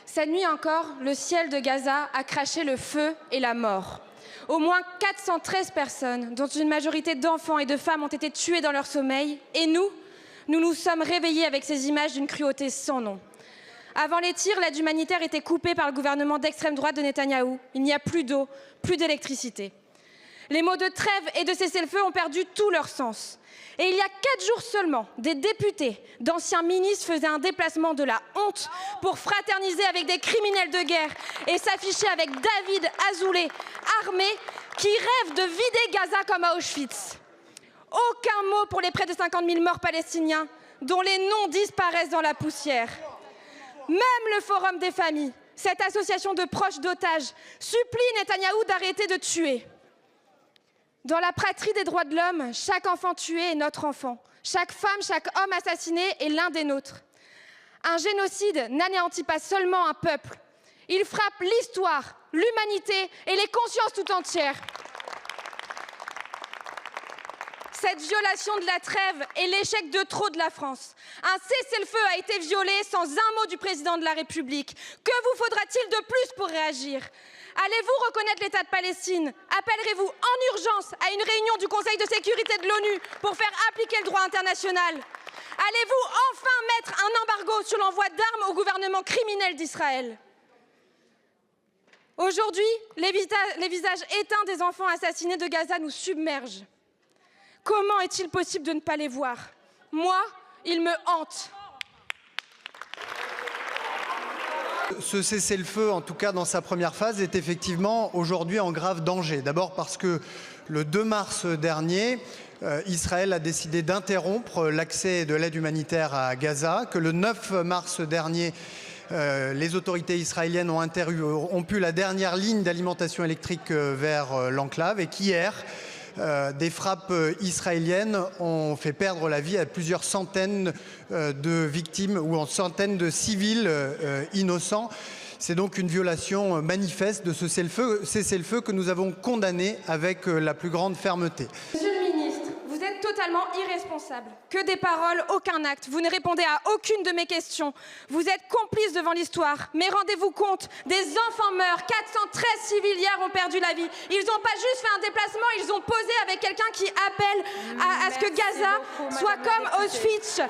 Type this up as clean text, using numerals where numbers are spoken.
Cette nuit encore, le ciel de Gaza a craché le feu et la mort. Au moins 413 personnes, dont une majorité d'enfants et de femmes, ont été tuées dans leur sommeil. Et nous nous sommes réveillés avec ces images d'une cruauté sans nom. Avant les tirs, l'aide humanitaire était coupée par le gouvernement d'extrême droite de Netanyahou. Il n'y a plus d'eau, plus d'électricité. Les mots de trêve et de cessez-le-feu ont perdu tout leur sens. Et il y a 4 jours seulement, des députés, d'anciens ministres faisaient un déplacement de la honte pour fraterniser avec des criminels de guerre et s'afficher avec David Azoulay, armé, qui rêve de vider Gaza comme à Auschwitz. Aucun mot pour les près de 50 000 morts palestiniens, dont les noms disparaissent dans la poussière. Même le Forum des familles, cette association de proches d'otages, supplie Netanyahou d'arrêter de tuer. Dans la patrie des droits de l'homme, chaque enfant tué est notre enfant. Chaque femme, chaque homme assassiné est l'un des nôtres. Un génocide n'anéantit pas seulement un peuple. Il frappe l'histoire, l'humanité et les consciences tout entières. Cette violation de la trêve est l'échec de trop de la France. Un cessez-le-feu a été violé sans un mot du président de la République. Que vous faudra-t-il de plus pour réagir ? Allez-vous reconnaître l'État de Palestine? Appellerez-vous en urgence à une réunion du Conseil de sécurité de l'ONU pour faire appliquer le droit international? Allez-vous enfin mettre un embargo sur l'envoi d'armes au gouvernement criminel d'Israël? Aujourd'hui, les visages éteints des enfants assassinés de Gaza nous submergent. Comment est-il possible de ne pas les voir? Moi, ils me hantent. Ce cessez-le-feu, en tout cas dans sa première phase, est effectivement aujourd'hui en grave danger. D'abord parce que le 2 mars dernier, Israël a décidé d'interrompre l'accès de l'aide humanitaire à Gaza, que le 9 mars dernier, les autorités israéliennes ont interrompu la dernière ligne d'alimentation électrique vers l'enclave et qu'hier, des frappes israéliennes ont fait perdre la vie à plusieurs centaines de victimes ou en centaines de civils innocents. C'est donc une violation manifeste de ce cessez-le-feu que nous avons condamné avec la plus grande fermeté. Monsieur le ministre, vous êtes totalement irresponsable. Que des paroles, aucun acte. Vous ne répondez à aucune de mes questions. Vous êtes complice devant l'histoire. Mais rendez-vous compte, des enfants meurent. 413 civils hier ont perdu la vie. Ils n'ont pas juste fait un déplacement, ils ont posé avec quelqu'un qui appelle à ce que Gaza soit comme Auschwitz.